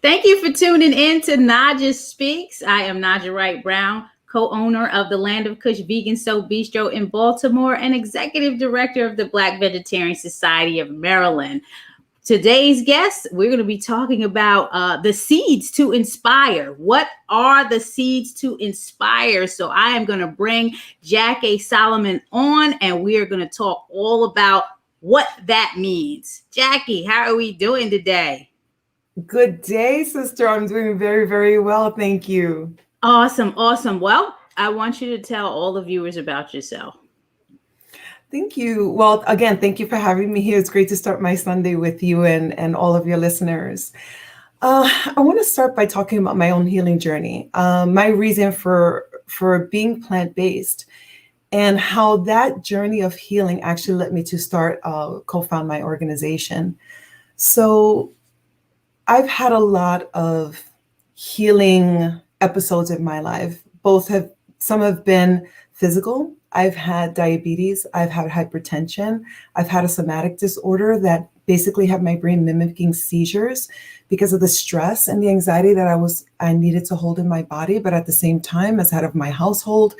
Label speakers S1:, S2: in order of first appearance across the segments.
S1: Thank you for tuning in to Naijha Speaks. I am Naijha Wright Brown, co-owner of the Land of Kush Vegan Soap Bistro in Baltimore and executive director of the Black Vegetarian Society of Maryland. Today's guest, we're going to be talking about the seeds to inspire. What are the seeds to inspire? So I am going to bring Jacque Salomon on, and we are going to talk all about what that means. Jacque, how are we doing today?
S2: Good day, sister. I'm doing very, very well. Thank you.
S1: Awesome. Well, I want you to tell all the viewers about yourself.
S2: Thank you. Well, again, thank you for having me here. It's great to start my Sunday with you and all of your listeners. I want to start by talking about my own healing journey, my reason for being plant-based, and how that journey of healing actually led me to start co-found my organization. So I've had a lot of healing episodes in my life. Some have been physical. I've had diabetes. I've had hypertension. I've had a somatic disorder that basically had my brain mimicking seizures because of the stress and the anxiety that I needed to hold in my body. But at the same time, as head of my household,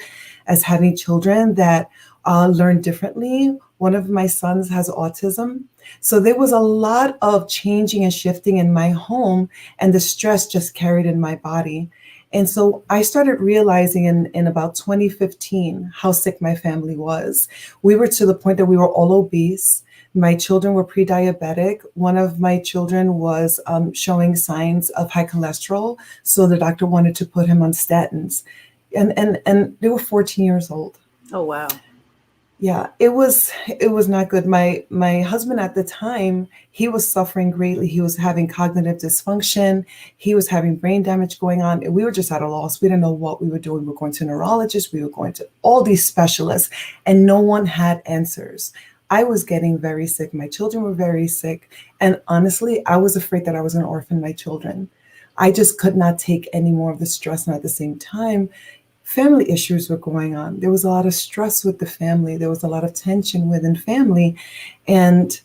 S2: as having children that learn differently. One of my sons has autism. So there was a lot of changing and shifting in my home, and the stress just carried in my body. And so I started realizing in about 2015 how sick my family was. We were to the point that we were all obese. My children were pre-diabetic. One of my children was showing signs of high cholesterol. So the doctor wanted to put him on statins. And they were 14 years old.
S1: Oh, wow.
S2: Yeah, it was not good. My husband at the time, he was suffering greatly. He was having cognitive dysfunction. He was having brain damage going on. We were just at a loss. We didn't know what we were doing. We were going to neurologists. We were going to all these specialists, and no one had answers. I was getting very sick. My children were very sick. And honestly, I was afraid that I was going to orphan my children. I just could not take any more of the stress. And at the same time, family issues were going on. There was a lot of stress with the family. There was a lot of tension within family. And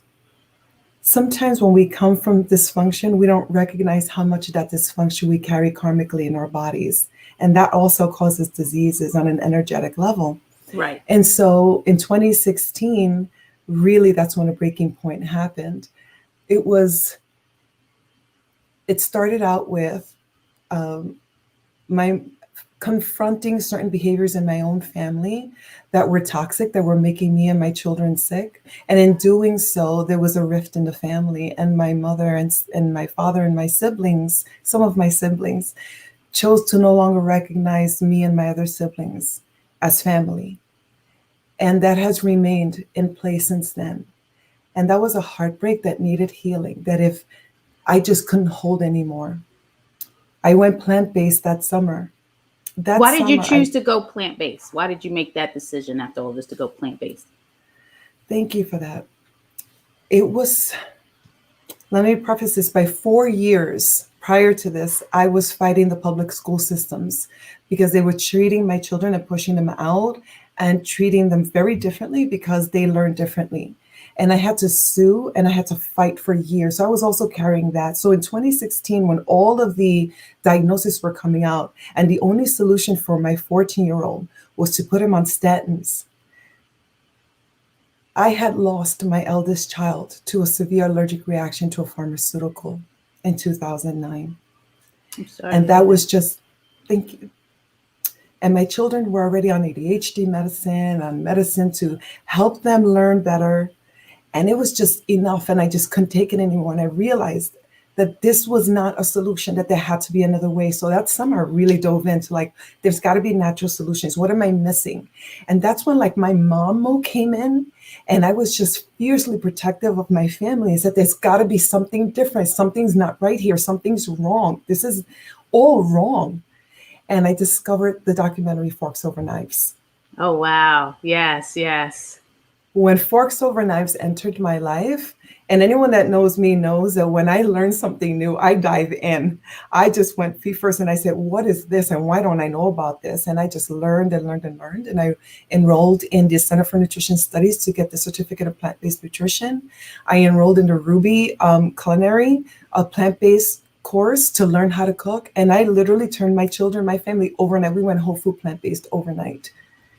S2: sometimes when we come from dysfunction, we don't recognize how much of that dysfunction we carry karmically in our bodies. And that also causes diseases on an energetic level.
S1: Right.
S2: And so in 2016, really, that's when a breaking point happened. It started out with my confronting certain behaviors in my own family that were toxic, that were making me and my children sick. And in doing so, there was a rift in the family, and my mother and my father and my siblings, some of my siblings, chose to no longer recognize me and my other siblings as family. And that has remained in place since then. And that was a heartbreak that needed healing, that if I just couldn't hold anymore. I went plant-based that summer.
S1: Why did you choose to go plant-based? Why did you make that decision after all this to go plant-based?
S2: Thank you for that. Let me preface this, by 4 years prior to this, I was fighting the public school systems because they were treating my children and pushing them out and treating them very differently because they learn differently. And I had to sue and I had to fight for years. So I was also carrying that. So in 2016, when all of the diagnoses were coming out, and the only solution for my 14-year-old was to put him on statins, I had lost my eldest child to a severe allergic reaction to a pharmaceutical in 2009.
S1: I'm sorry.
S2: And that was just, thank you. And my children were already on ADHD medicine, on medicine to help them learn better. And it was just enough, and I just couldn't take it anymore. And I realized that this was not a solution, that there had to be another way. So that summer I really dove into there's got to be natural solutions. What am I missing? And that's when my mom mode came in, and I was just fiercely protective of my family. I said, there's got to be something different. Something's not right here. Something's wrong. This is all wrong. And I discovered the documentary Forks Over Knives.
S1: Oh, wow. Yes, yes.
S2: When Forks Over Knives entered my life, and anyone that knows me knows that when I learn something new, I dive in. I just went feet first and I said, what is this? And why don't I know about this? And I just learned and learned and learned. And I enrolled in the Center for Nutrition Studies to get the certificate of plant-based nutrition. I enrolled in the Ruby Culinary, a plant-based course to learn how to cook. And I literally turned my children, my family overnight. We went whole food plant-based overnight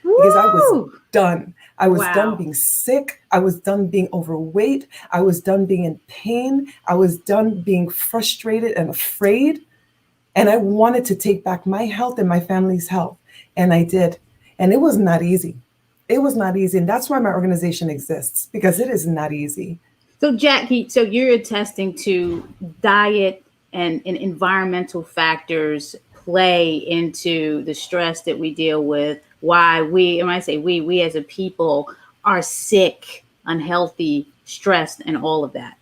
S2: because I was
S1: Woo!
S2: done. I was done
S1: Wow.
S2: being sick. I was done being overweight. I was done being in pain. I was done being frustrated and afraid. And I wanted to take back my health and my family's health. And I did. And it was not easy. It was not easy. And that's why my organization exists, because it is not easy.
S1: So, Jackie, so you're attesting to diet and environmental factors play into the stress that we deal with. Why we, and when I say we as a people are sick, unhealthy, stressed, and all of that.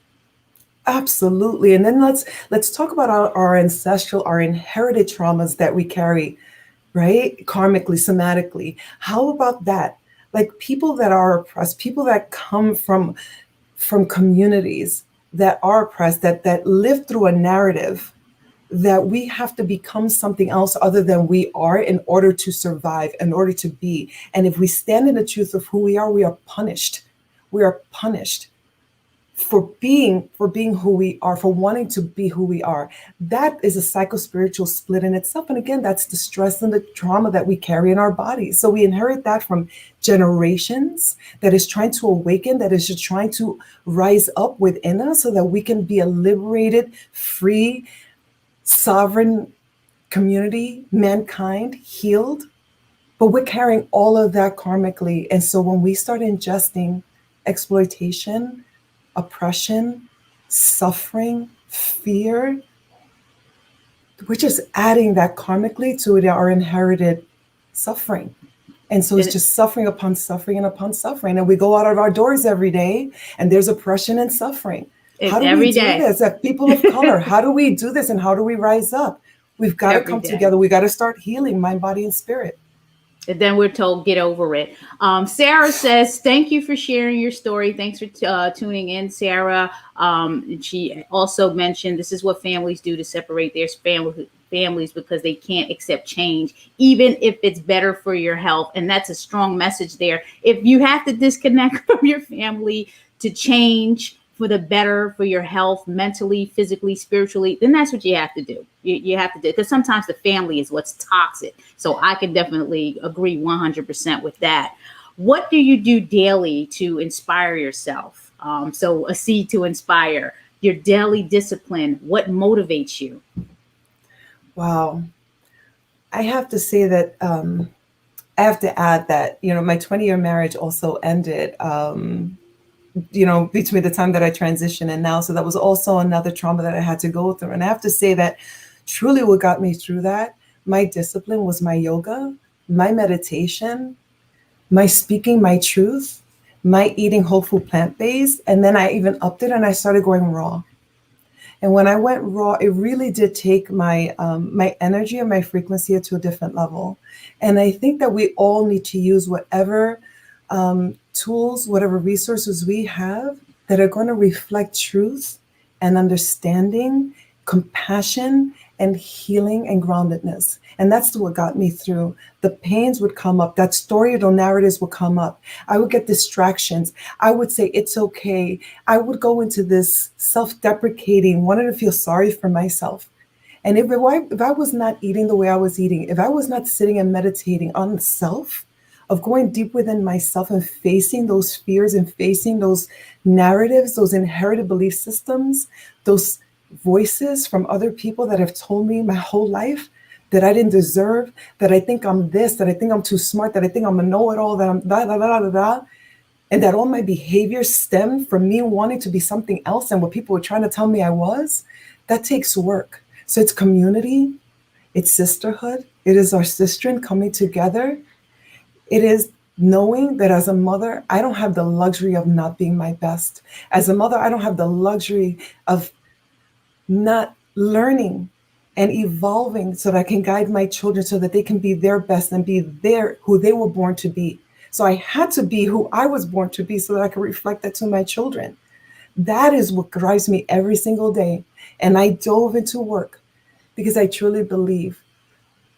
S2: Absolutely. And then let's talk about our ancestral, our inherited traumas that we carry, right? Karmically, somatically. How about that? Like people that are oppressed, people that come from communities that are oppressed, that live through a narrative that we have to become something else other than we are in order to survive, in order to be. And if we stand in the truth of who we are punished. We are punished for being who we are, for wanting to be who we are. That is a psychospiritual split in itself. And again, that's the stress and the trauma that we carry in our bodies. So we inherit that from generations that is trying to awaken, that is just trying to rise up within us so that we can be a liberated, free, sovereign community, mankind, healed. But we're carrying all of that karmically. And so when we start ingesting exploitation, oppression, suffering, fear, we're just adding that karmically to our inherited suffering. And so it's
S1: And
S2: just suffering upon suffering and upon suffering. And we go out of our doors every day and there's oppression and suffering.
S1: it's
S2: How do we
S1: every
S2: do
S1: day,
S2: this as people of color? How do we do this and how do we rise up? We've got to
S1: every
S2: come
S1: day.
S2: together. We got to start healing mind, body, and spirit.
S1: And then we're told, get over it. Sarah says, thank you for sharing your story. Thanks for tuning in, Sarah. She also mentioned this is what families do to separate their families because they can't accept change, even if it's better for your health. And that's a strong message there. If you have to disconnect from your family to change for the better for your health, mentally, physically, spiritually, then that's what you have to do. You have to do, because sometimes the family is what's toxic. So I can definitely agree 100% with that. What do you do daily to inspire yourself? So a seed to inspire your daily discipline. What motivates you?
S2: Wow. I have to say that I have to add that, my 20-year marriage also ended, between the time that I transitioned and now. So that was also another trauma that I had to go through. And I have to say that truly what got me through that, my discipline was my yoga, my meditation, my speaking my truth, my eating whole food plant-based. And then I even upped it and I started going raw. And when I went raw, it really did take my energy and my frequency to a different level. And I think that we all need to use whatever tools, whatever resources we have that are going to reflect truth and understanding, compassion, and healing and groundedness. And that's what got me through. The pains would come up. That story or narratives would come up. I would get distractions. I would say, it's okay. I would go into this self-deprecating, wanting to feel sorry for myself. And if I was not eating the way I was eating, if I was not sitting and meditating on self, of going deep within myself and facing those fears and facing those narratives, those inherited belief systems, those voices from other people that have told me my whole life that I didn't deserve, that I think I'm this, that I think I'm too smart, that I think I'm a know-it-all, that I'm da da da da da, and that all my behaviors stemmed from me wanting to be something else and what people were trying to tell me I was, that takes work. So it's community, it's sisterhood, it is our sisterhood coming together. It is knowing that as a mother, I don't have the luxury of not being my best. As a mother, I don't have the luxury of not learning and evolving so that I can guide my children so that they can be their best and be who they were born to be. So I had to be who I was born to be so that I could reflect that to my children. That is what drives me every single day. And I dove into work because I truly believe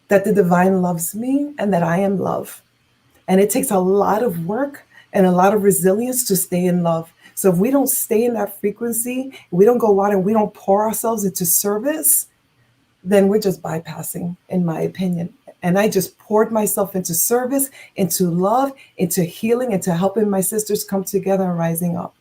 S2: that the divine loves me and that I am love. And it takes a lot of work and a lot of resilience to stay in love So if we don't stay in that frequency, we don't go out and we don't pour ourselves into service, then we're just bypassing, in my opinion. And I just poured myself into service, into love, into healing, into helping my sisters come together and rising up.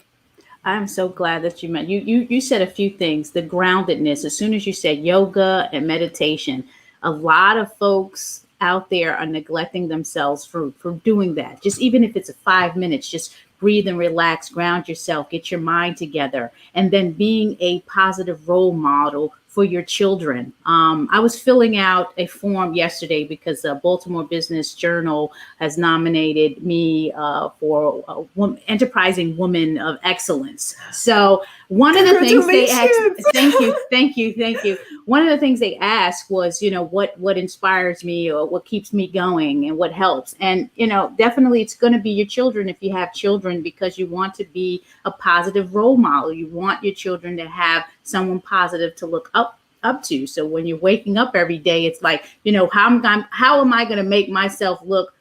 S1: I'm so glad that you said a few things. The groundedness. As soon as you said yoga and meditation, a lot of folks out there are neglecting themselves for doing that. Just even if it's 5 minutes, just breathe and relax, ground yourself, get your mind together, and then being a positive role model for your children. I was filling out a form yesterday because the Baltimore Business Journal has nominated me for Enterprising Woman of Excellence. So one of the things they asked, thank you. One of the things they asked was, what inspires me or what keeps me going and what helps. And, definitely it's going to be your children if you have children, because you want to be a positive role model. You want your children to have someone positive to look up to. So when you're waking up every day, it's like, how am I going to make myself look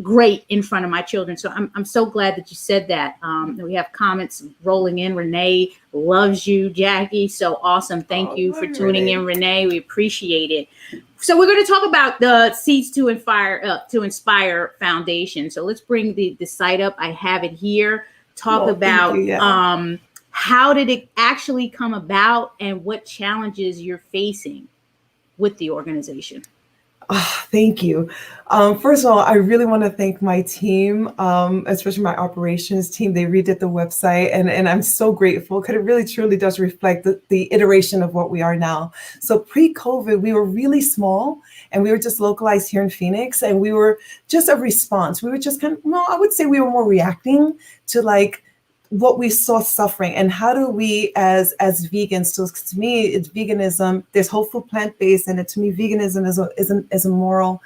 S1: great in front of my children? So I'm so glad that you said that. We have comments rolling in. Renee loves you, Jackie. So awesome. Thank you for tuning in, Renee. We appreciate it. So we're going to talk about the Seeds to Inspire Foundation. So let's bring the site up. I have it here. Talk about how did it actually come about and what challenges you're facing with the organization?
S2: Oh, thank you. First of all, I really want to thank my team, especially my operations team. They redid the website, and I'm so grateful because it really truly does reflect the iteration of what we are now. So pre-COVID, we were really small and we were just localized here in Phoenix, and we were just a response. We were just I would say we were more reacting to like what we saw suffering, and how do we as vegans, so to me it's veganism, there's whole food, plant-based, and to me veganism is a moral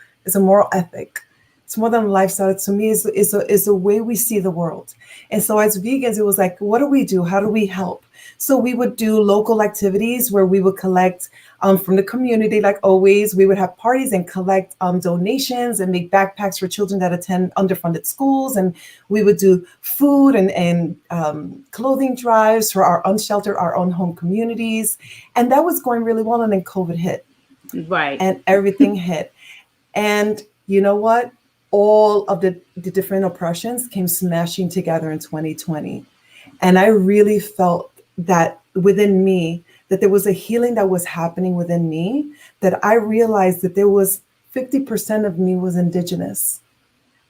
S2: ethic. It's more than a lifestyle. To me is a way we see the world. And so as vegans, it was like, what do we do? How do we help? So we would do local activities where we would collect from the community. Like always, we would have parties and collect donations and make backpacks for children that attend underfunded schools. And we would do food and clothing drives for our unsheltered, our own home communities. And that was going really well. And then COVID hit.
S1: Right.
S2: And everything hit. And you know what? All of the different oppressions came smashing together in 2020. And I really felt that within me, that there was a healing that was happening within me, that I realized that there was 50% of me was indigenous.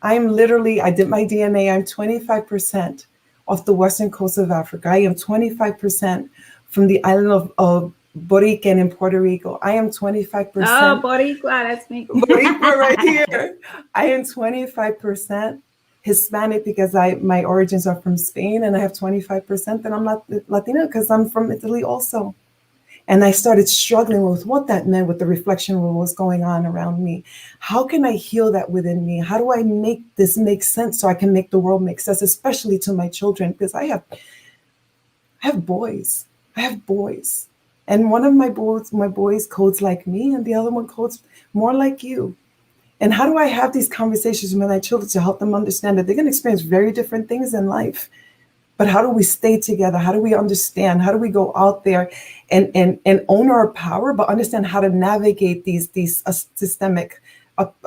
S2: I did my DNA, I'm 25% off the western coast of Africa. I am 25% from the island of Borican in Puerto Rico. I am 25%.
S1: Oh, Boricua, that's me.
S2: Boricua right here. I am 25% Hispanic because my origins are from Spain, and I have 25% that I'm not Latina because I'm from Italy also. And I started struggling with what that meant, with the reflection of what was going on around me. How can I heal that within me? How do I make this make sense so I can make the world make sense, especially to my children? Because I have boys. I have boys. And one of my boys codes like me, and the other one codes more like you. And how do I have these conversations with my children to help them understand that they're going to experience very different things in life? But how do we stay together? How do we understand? How do we go out there and own our power, but understand how to navigate these systemic,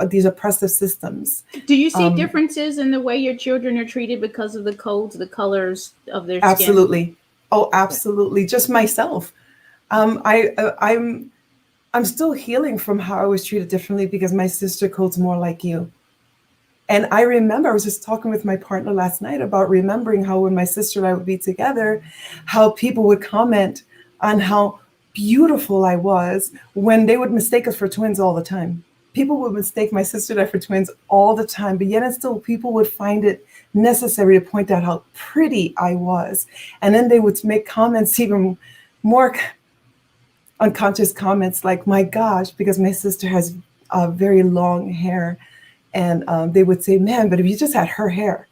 S2: these oppressive systems?
S1: Do you see differences in the way your children are treated because of the codes, the colors of their skin?
S2: Absolutely. Oh, absolutely. Just myself. I'm still healing from how I was treated differently because my sister codes more like you. And I remember, I was just talking with my partner last night about remembering how when my sister and I would be together, how people would comment on how beautiful I was when they would mistake us for twins all the time. People would mistake my sister and I for twins all the time, but yet and still people would find it necessary to point out how pretty I was. And then they would make comments, even more unconscious comments like, my gosh, because my sister has very long hair. And they would say, man, but if you just had her hair.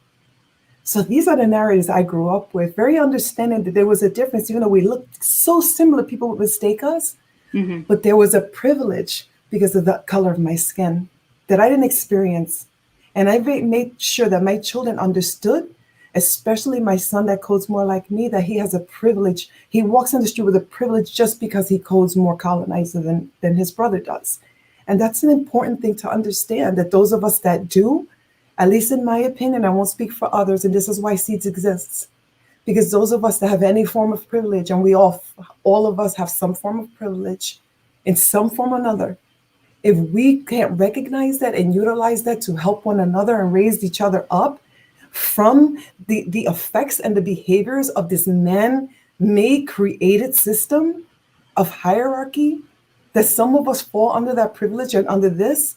S2: So these are the narratives I grew up with, very understanding that there was a difference, even though we looked so similar, people would mistake us. Mm-hmm. But there was a privilege because of the color of my skin that I didn't experience. And I made sure that my children understood especially my son that codes more like me, that he has a privilege. He walks in the street with a privilege just because he codes more colonizer than his brother does. And that's an important thing to understand, that those of us that do, at least in my opinion, I won't speak for others, and this is why Seeds exists. Because those of us that have any form of privilege, and we all of us have some form of privilege in some form or another, if we can't recognize that and utilize that to help one another and raise each other up from the effects and the behaviors of this man-made created system of hierarchy, that some of us fall under that privilege and under this,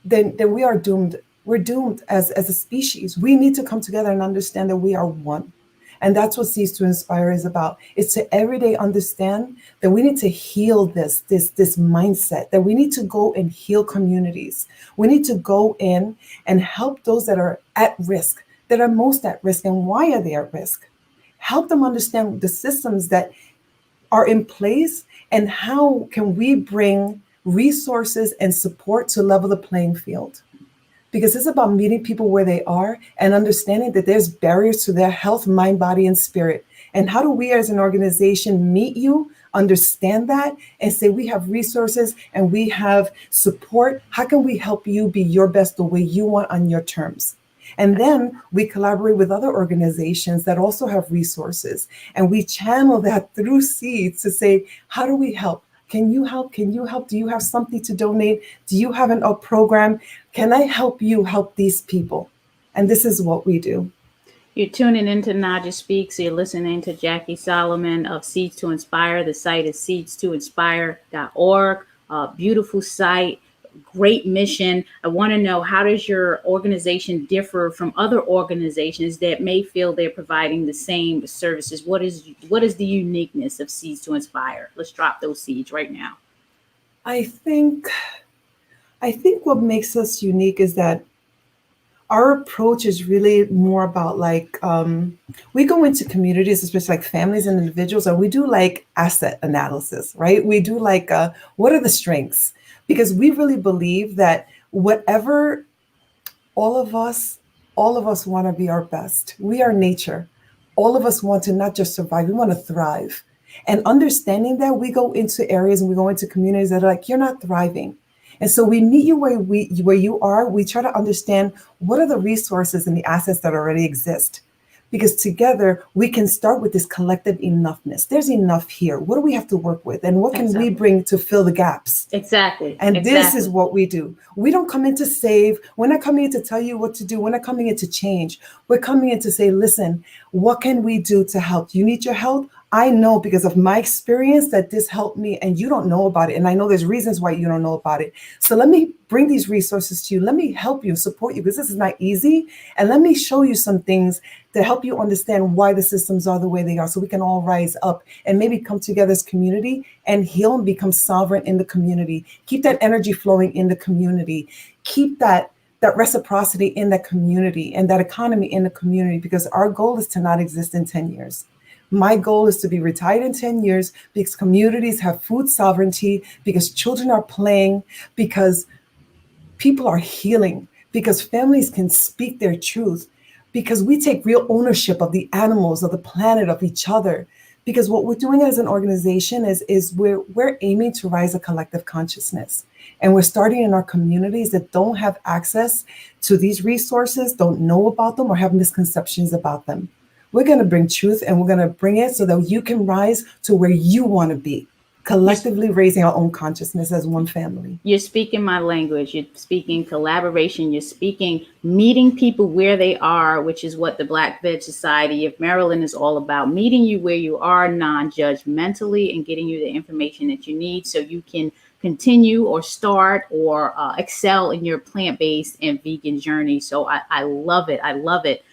S2: then we are doomed. We're doomed as a species. We need to come together and understand that we are one. And that's what Cease to Inspire is about. It's to every day understand that we need to heal this mindset, that we need to go and heal communities. We need to go in and help those that are at risk, that are most at risk. And why are they at risk? Help them understand the systems that are in place and how can we bring resources and support to level the playing field. Because it's about meeting people where they are and understanding that there's barriers to their health, mind, body, and spirit. And how do we as an organization meet you, understand that, and say we have resources and we have support? How can we help you be your best the way you want on your terms? And then we collaborate with other organizations that also have resources. And we channel that through Seeds to say, how do we help? Can you help? Can you help? Do you have something to donate? Do you have a program? Can I help you help these people? And this is what we do.
S1: You're tuning into Naijha Speaks. You're listening to Jacque Salomon of Seeds to Inspire. The site is seedstoinspire.org. Beautiful site, great mission. I want to know, how does your organization differ from other organizations that may feel they're providing the same services? What is the uniqueness of Seeds to Inspire? Let's drop those seeds right now.
S2: I think what makes us unique is that our approach is really more about we go into communities, especially like families and individuals, and we do like asset analysis, right? We do what are the strengths? Because we really believe that whatever all of us want to be our best. We are nature. All of us want to not just survive, we want to thrive. And understanding that, we go into areas and we go into communities that are like, you're not thriving. And so we meet you where you are. We try to understand what are the resources and the assets that already exist. Because together we can start with this collective enoughness. There's enough here. What do we have to work with? And what can we bring to fill the gaps?
S1: Exactly.
S2: And this is what we do. We don't come in to save. We're not coming in to tell you what to do. We're not coming in to change. We're coming in to say, listen, what can we do to help? You need your help? I know because of my experience that this helped me and you don't know about it. And I know there's reasons why you don't know about it. So let me bring these resources to you. Let me help you, support you, because this is not easy. And let me show you some things to help you understand why the systems are the way they are, so we can all rise up and maybe come together as community and heal and become sovereign in the community. Keep that energy flowing in the community. Keep that reciprocity in the community and that economy in the community, because our goal is to not exist in 10 years. My goal is to be retired in 10 years because communities have food sovereignty, because children are playing, because people are healing, because families can speak their truth, because we take real ownership of the animals, of the planet, of each other. Because what we're doing as an organization is we're aiming to rise a collective consciousness. And we're starting in our communities that don't have access to these resources, don't know about them, or have misconceptions about them. We're going to bring truth, and we're going to bring it so that you can rise to where you want to be, collectively raising our own consciousness as one family.
S1: You're speaking my language. You're speaking collaboration. You're speaking meeting people where they are, which is what the Black Veg Society of Maryland is all about. Meeting you where you are non-judgmentally and getting you the information that you need so you can continue or start or excel in your plant-based and vegan journey. So I love it. I love it.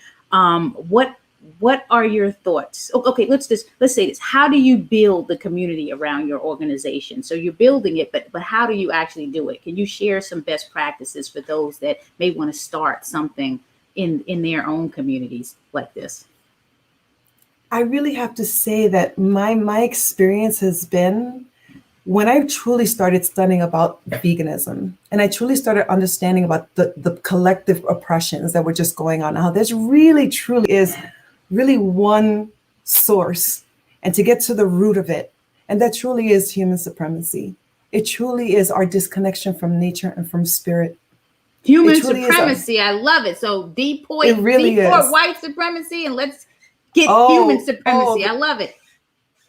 S1: What are your thoughts? Okay, let's say this. How do you build the community around your organization? So you're building it, but how do you actually do it? Can you share some best practices for those that may want to start something in their own communities like this?
S2: I really have to say that my experience has been when I truly started studying about veganism, and I truly started understanding about the collective oppressions that were just going on, how there's really, truly is really one source, and to get to the root of it, and that truly is human supremacy. It truly is our disconnection from nature and from spirit. It
S1: Human
S2: truly is our,
S1: supremacy. I love it. So
S2: it really
S1: deport
S2: is.
S1: white supremacy and let's get human
S2: Oh,
S1: supremacy. I love it.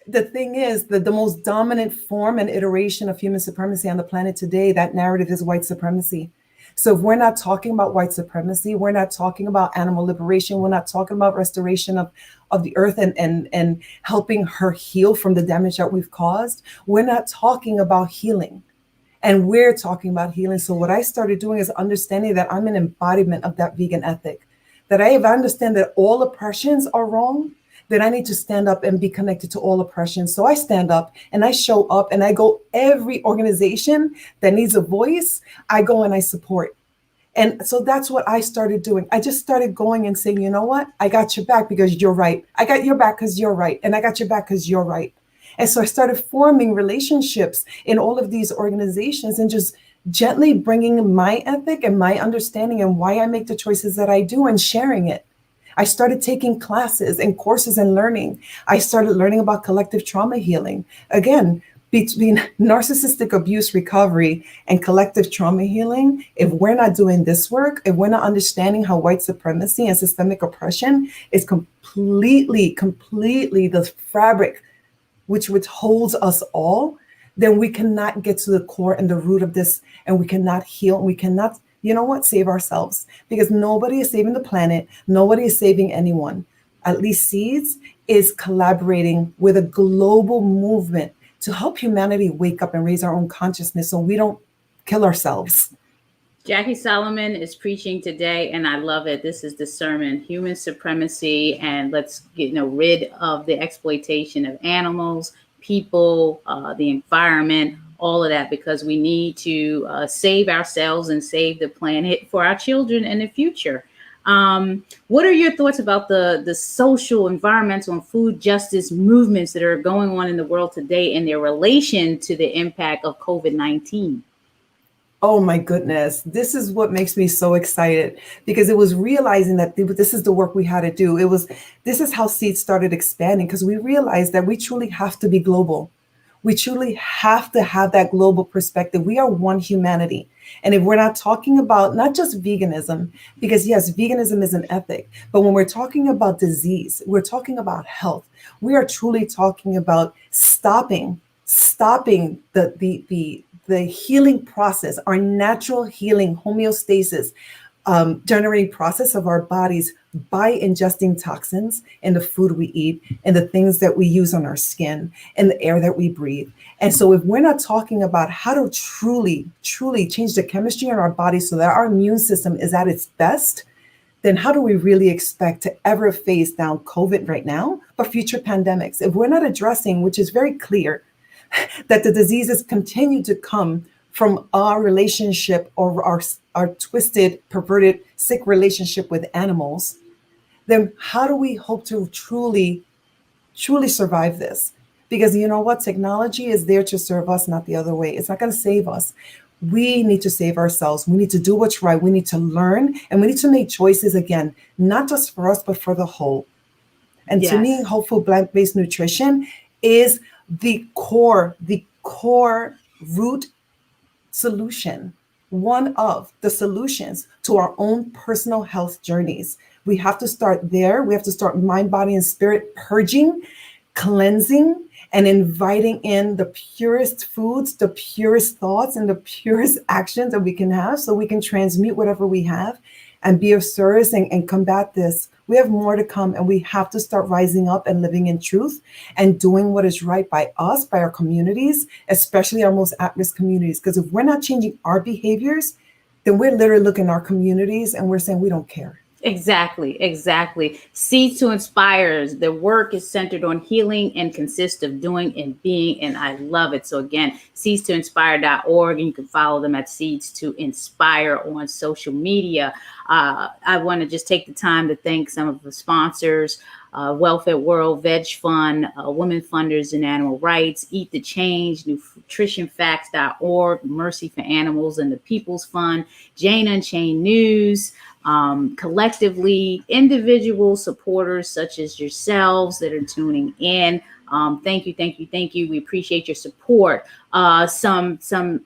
S2: the thing is that the most dominant form and iteration of human supremacy on the planet today, that narrative is white supremacy. So if we're not talking about white supremacy, we're not talking about animal liberation, we're not talking about restoration of the earth and helping her heal from the damage that we've caused, we're not talking about healing. And we're talking about healing. So what I started doing is understanding that I'm an embodiment of that vegan ethic. That if I understand that all oppressions are wrong, then I need to stand up and be connected to all oppressions. So I stand up and I show up and I go every organization that needs a voice, I go and I support. And so that's what I started doing. I just started going and saying, you know what? I got your back because you're right. I got your back because you're right. And I got your back because you're right. And so I started forming relationships in all of these organizations and just gently bringing my ethic and my understanding and why I make the choices that I do and sharing it. I started taking classes and courses and learning. I started learning about collective trauma healing. Again, between narcissistic abuse recovery and collective trauma healing, if we're not doing this work, if we're not understanding how white supremacy and systemic oppression is completely the fabric which withholds us all, then we cannot get to the core and the root of this, and we cannot heal, and we cannot, you know what, save ourselves, because nobody is saving the planet, nobody is saving anyone. At least Seeds is collaborating with a global movement to help humanity wake up and raise our own consciousness so we don't kill ourselves.
S1: Jacque Salomon is preaching today, and I love it. This is the sermon: human supremacy, and let's get rid of the exploitation of animals, people, the environment, all of that, because we need to save ourselves and save the planet for our children in the future. What are your thoughts about the social, environmental, and food justice movements that are going on in the world today and their relation to the impact of COVID-19?
S2: Oh my goodness. This is what makes me so excited, because it was realizing that this is the work we had to do. This is how Seeds started expanding, because we realized that we truly have to be global. We truly have to have that global perspective. We are one humanity. And if we're not talking about not just veganism, because yes, veganism is an ethic, but when we're talking about disease, we're talking about health. We are truly talking about stopping the healing process, our natural healing homeostasis, generating process of our bodies by ingesting toxins in the food we eat and the things that we use on our skin and the air that we breathe. And so if we're not talking about how to truly change the chemistry in our body so that our immune system is at its best, then how do we really expect to ever face down COVID right now, but future pandemics? If we're not addressing, which is very clear, that the diseases continue to come from our relationship or our twisted, perverted, sick relationship with animals, then how do we hope to truly survive this? Because you know what? Technology is there to serve us, not the other way. It's not going to save us. We need to save ourselves. We need to do what's right. We need to learn, and we need to make choices again, not just for us, but for the whole. And to me,
S1: Yes.
S2: whole food plant-based nutrition is the core root solution, one of the solutions to our own personal health journeys. We have to start there. We have to start mind, body, and spirit purging, cleansing, and inviting in the purest foods, the purest thoughts, and the purest actions that we can have so we can transmute whatever we have and be of service and combat this. We have more to come, and we have to start rising up and living in truth and doing what is right by us, by our communities, especially our most at-risk communities. Because if we're not changing our behaviors, then we're literally looking at our communities and we're saying we don't care.
S1: Exactly. Seeds to Inspire. The work is centered on healing and consists of doing and being, and I love it. So again, seedstoinspire.org, and you can follow them at Seeds to Inspire on social media. I want to just take the time to thank some of the sponsors. Welfare World, Veg Fund, Women Funders and Animal Rights, Eat the Change, NutritionFacts.org, Mercy for Animals and the People's Fund, Jane Unchained News, collectively, individual supporters such as yourselves that are tuning in. Thank you, thank you, thank you. We appreciate your support. Some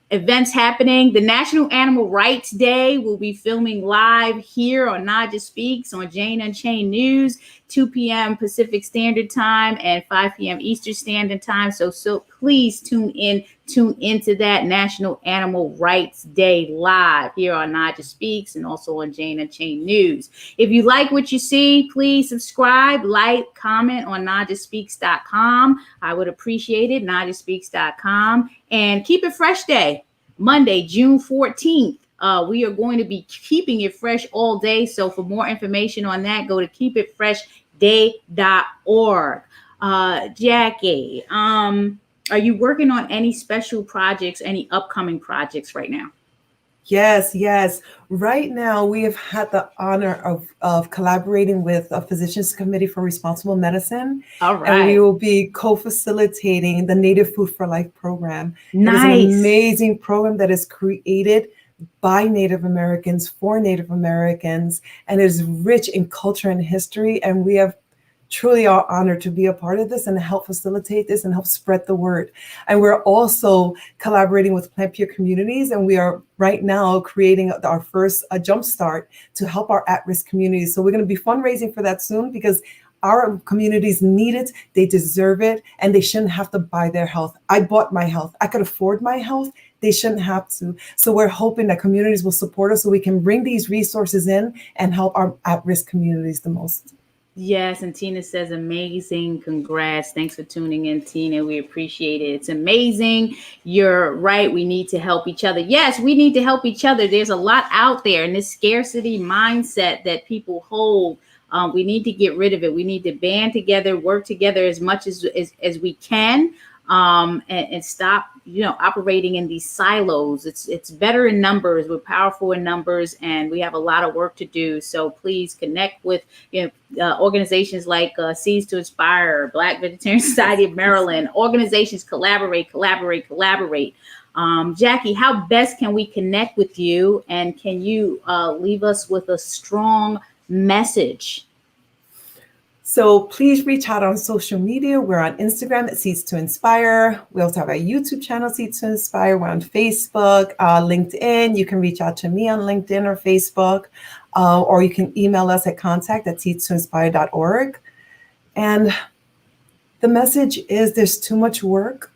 S1: events happening. The National Animal Rights Day will be filming live here on Naijha Speaks on Jane Unchained News, 2 p.m. Pacific Standard Time and 5 p.m. Eastern Standard Time. So please tune into that National Animal Rights Day live here on Naijha Speaks and also on Jane Unchained News. If you like what you see, please subscribe, like, comment on NaijhaSpeaks.com. I would appreciate it. NaijhaSpeaks.com. And Keep It Fresh Day, Monday, June 14th. We are going to be keeping it fresh all day. So for more information on that, go to keepitfreshday.org. Jackie, are you working on any special projects, any upcoming projects right now?
S2: Yes. Right now, we have had the honor of collaborating with a Physicians Committee for Responsible Medicine.
S1: All right.
S2: And we will be co-facilitating the Native Food for Life program.
S1: Nice.
S2: It is an amazing program that is created by Native Americans for Native Americans and is rich in culture and history. And we have truly are honored to be a part of this and help facilitate this and help spread the word. And we're also collaborating with Plant Pure Communities, and we are right now creating our first jumpstart to help our at-risk communities. So we're going to be fundraising for that soon because our communities need it, they deserve it, and they shouldn't have to buy their health. I bought my health. I could afford my health. They shouldn't have to. So we're hoping that communities will support us so we can bring these resources in and help our at-risk communities the most.
S1: Yes, and Tina says, amazing. Congrats. Thanks for tuning in, Tina. We appreciate it. It's amazing. You're right. We need to help each other. Yes, we need to help each other. There's a lot out there, and this scarcity mindset that people hold, we need to get rid of it. We need to band together, work together as much as we can, and stop, operating in these silos. It's better in numbers. We're powerful in numbers, and we have a lot of work to do. So please connect with organizations like Seeds to Inspire, Black Vegetarian Society of Maryland. Organizations collaborate. Jackie, how best can we connect with you, and can you leave us with a strong message?
S2: So please reach out on social media. We're on Instagram at Seeds to Inspire. We also have our YouTube channel, Seeds to Inspire. We're on Facebook, LinkedIn. You can reach out to me on LinkedIn or Facebook, or you can email us at contact@seedstoinspire.org. And the message is there's too much work.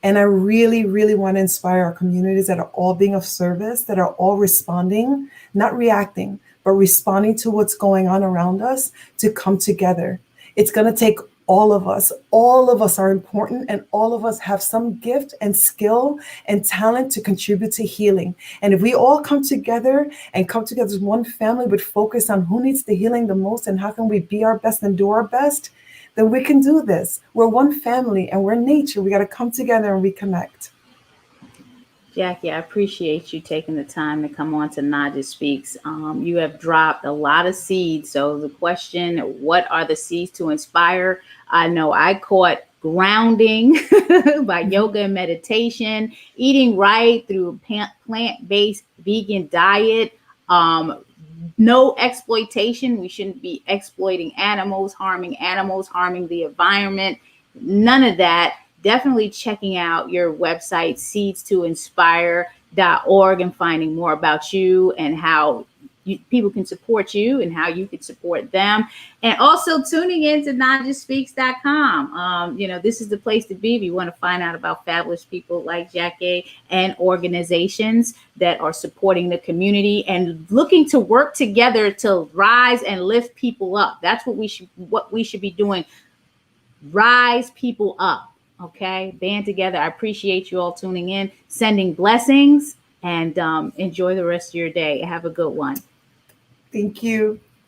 S2: And I really, really want to inspire our communities that are all being of service, that are all responding, not reacting, but responding to what's going on around us, to come together. It's going to take all of us. All of us are important, and all of us have some gift and skill and talent to contribute to healing. And if we all come together as one family, but focus on who needs the healing the most and how can we be our best and do our best, then we can do this. We're one family and we're nature. We got to come together and reconnect.
S1: Jackie, I appreciate you taking the time to come on to Naijha Speaks. You have dropped a lot of seeds. So the question, what are the seeds to inspire? I know I caught grounding by yoga and meditation, eating right through a plant-based vegan diet, no exploitation. We shouldn't be exploiting animals, harming the environment, none of that. Definitely checking out your website, seedstoinspire.org, and finding more about you and how people can support you and how you can support them. And also tuning in to NaijhaSpeaks.com. This is the place to be if you want to find out about fabulous people like Jacque and organizations that are supporting the community and looking to work together to rise and lift people up. That's what we should be doing. Rise people up. Okay, band together. I appreciate you all tuning in, sending blessings, and enjoy the rest of your day. Have a good one.
S2: Thank you.